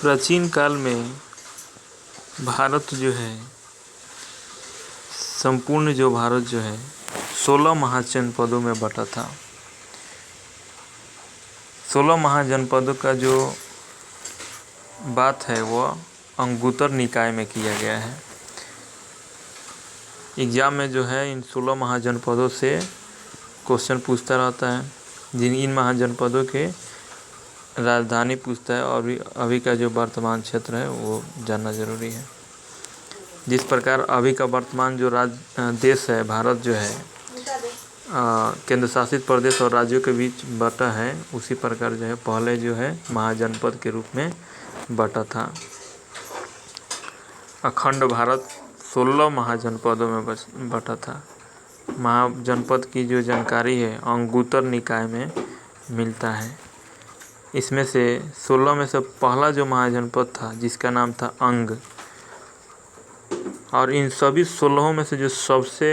प्राचीन काल में भारत जो है, संपूर्ण जो भारत जो है 16 महाजनपदों में बटा था। 16 महाजनपदों का जो बात है वह अंगुत्तर निकाय में किया गया है। एग्जाम में जो है इन 16 महाजनपदों से क्वेश्चन पूछता रहता है, इन महाजनपदों के राजधानी पूछता है और अभी का जो वर्तमान क्षेत्र है वो जानना ज़रूरी है। जिस प्रकार अभी का वर्तमान जो देश है भारत जो है केंद्र शासित प्रदेश और राज्यों के बीच बटा है, उसी प्रकार जो है पहले जो है महाजनपद के रूप में बटा था। अखंड भारत 16 महाजनपदों में बटा था। महाजनपद की जो जानकारी है अंगुत्तर निकाय में मिलता है। इसमें से 16 में से पहला जो महाजनपद था जिसका नाम था अंग, और इन सभी 16 में से जो सबसे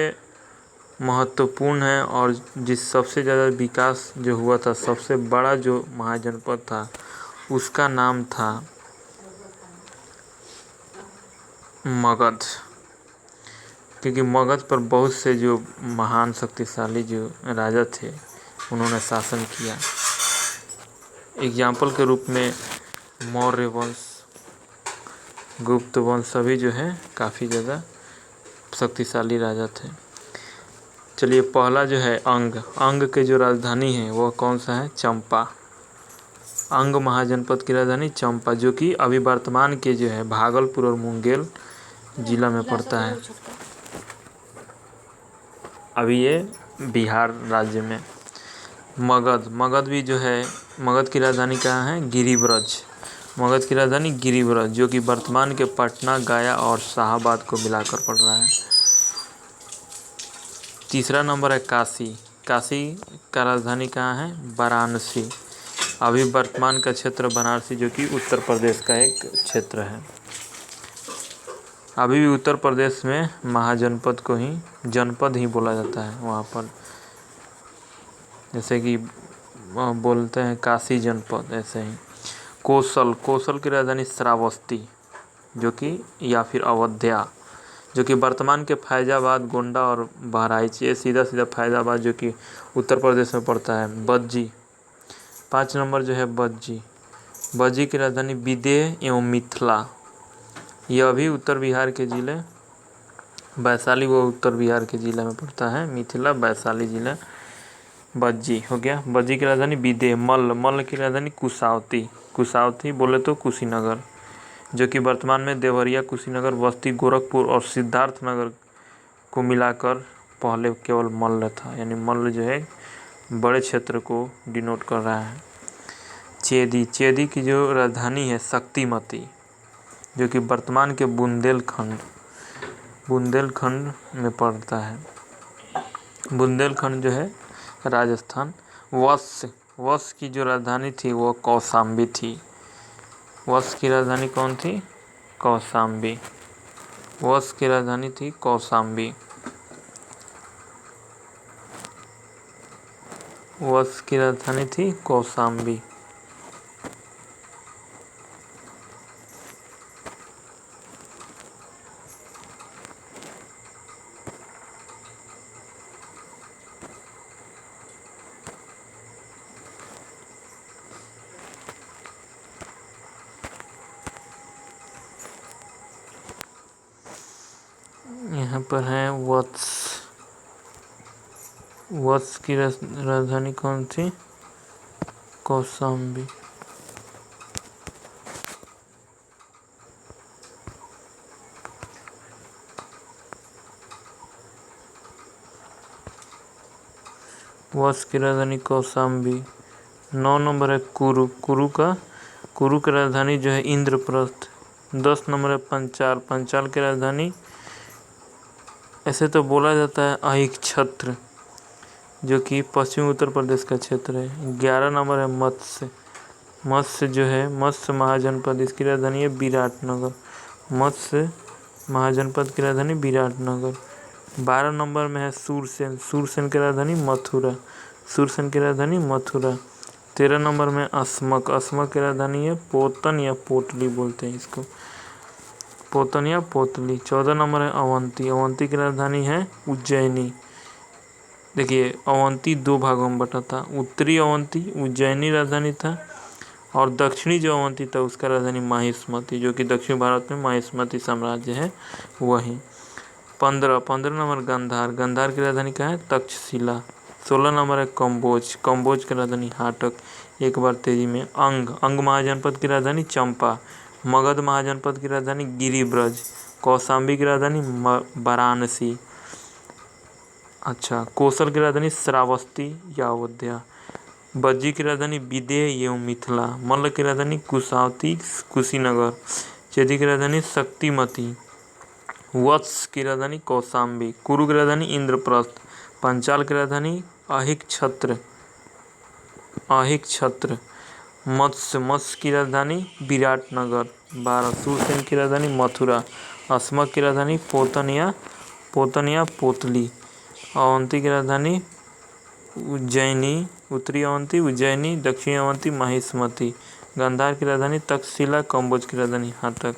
महत्वपूर्ण है और जिस सबसे ज़्यादा विकास जो हुआ था, सबसे बड़ा जो महाजनपद था उसका नाम था मगध। क्योंकि मगध पर बहुत से जो महान शक्तिशाली जो राजा थे उन्होंने शासन किया। एग्जाम्पल के रूप में मौर्य वंश, गुप्त वंश सभी जो है काफ़ी ज़्यादा शक्तिशाली राजा थे। चलिए पहला जो है अंग के जो राजधानी है वह कौन सा है? चंपा। अंग महाजनपद की राजधानी चंपा, जो कि अभी वर्तमान के जो है भागलपुर और मुंगेर जिला में पड़ता है। अभी ये बिहार राज्य में। मगध भी जो है, मगध की राजधानी कहाँ है? गिरिब्रज। मगध की राजधानी गिरिब्रज, जो कि वर्तमान के पटना, गया और शाहाबाद को मिलाकर पड़ रहा है। तीसरा नंबर है काशी। काशी का राजधानी कहाँ है? वाराणसी। अभी वर्तमान का क्षेत्र बनारसी, जो कि उत्तर प्रदेश का एक क्षेत्र है। अभी भी उत्तर प्रदेश में महाजनपद को ही जनपद ही बोला जाता है वहाँ पर, जैसे कि बोलते हैं काशी जनपद, ऐसे ही। कौशल की राजधानी श्रावस्ती, जो कि या फिर अयोध्या, जो कि वर्तमान के फैजाबाद, गोंडा और बहराइच, ये सीधा फैजाबाद जो कि उत्तर प्रदेश में पड़ता है। बज्जी। 5 नंबर जो है बज्जी की राजधानी विदेह एवं मिथिला, यह भी उत्तर बिहार के जिले वैशाली वो उत्तर बिहार के जिले में पड़ता है। मिथिला वैशाली जिला बज्जी हो गया। बज्जी की राजधानी विदेह। मल्ल की राजधानी कुशावती बोले तो कुशीनगर, जो कि वर्तमान में देवरिया, कुशीनगर, बस्ती, गोरखपुर और सिद्धार्थनगर को मिलाकर पहले केवल मल्ल था, यानी मल्ल जो है बड़े क्षेत्र को डिनोट कर रहा है। चेदी की जो राजधानी है शक्तिमती, जो कि वर्तमान के बुंदेलखंड में पड़ता है। बुंदेलखंड जो है राजस्थान। वश की जो राजधानी थी वो कौशाम्बी थी। वश की राजधानी कौन थी? कौशाम्बी। वश की राजधानी थी कौशाम्बी। वश की राजधानी थी कौशाम्बी। यहाँ पर है वत्स की राजधानी कौन थी? कौशाम्बी। वत्स की राजधानी कौशाम्बी। 9 नंबर है कुरु की राजधानी जो है इंद्रप्रस्थ। 10 नंबर है पंचाल की राजधानी, ऐसे तो बोला जाता है अहिच्छत्र, जो कि पश्चिमी उत्तर प्रदेश का क्षेत्र है। 11 नंबर है मत्स्य जो है मत्स्य महाजनपद, इसकी राजधानी है विराटनगर। मत्स्य महाजनपद की राजधानी विराटनगर। 12 नंबर में है सूरसेन की राजधानी मथुरा। 13 नंबर में अस्मक, अस्मक की राजधानी है पोतन या पोटली बोलते हैं इसको, पोतन या पोतली। 14 नंबर है अवंती, अवंती की राजधानी है उज्जैनी। देखिए अवंती दो भागों में बटा था, उत्तरी अवंती उज्जैनी राजधानी था, और दक्षिणी जो अवंती था उसका राजधानी माहिष्मती, जो कि दक्षिण भारत में माहिष्मती साम्राज्य है वही। 15 नंबर गांधार, गांधार की राजधानी क्या है तक्षशिला। 16 नंबर है कम्बोज, कम्बोज की राजधानी हाटक। एक बार तेजी में अंग, अंग महाजनपद की राजधानी चंपा। मगध महाजनपद की राजधानी गिरिब्रज। कौशाम्बी की राजधानी वाराणसी। अच्छा, कोसल की राजधानी श्रावस्ती या अयोध्या। बज्जी की राजधानी विदेह एवं मिथिला। मल्ल की राजधानी कुशावती कुशीनगर। चेदी की राजधानी शक्तिमती। वत्स की राजधानी कौशाम्बी। कुरु की राजधानी इंद्रप्रस्थ। पंचाल की राजधानी अहिकक्षत्र, अहिकक्षत्र। मत्स्य, मत्स्य की राजधानी विराटनगर। 12 सुरसेन की राजधानी मथुरा। अस्मक की राजधानी पोतन या पोतली। अवंती की राजधानी उज्जैनी, उत्तरी अवंती उज्जैनी, दक्षिणी अवंती माहिष्मती। गांधार की राजधानी तक्षशिला, कम्बोज की राजधानी हाटक।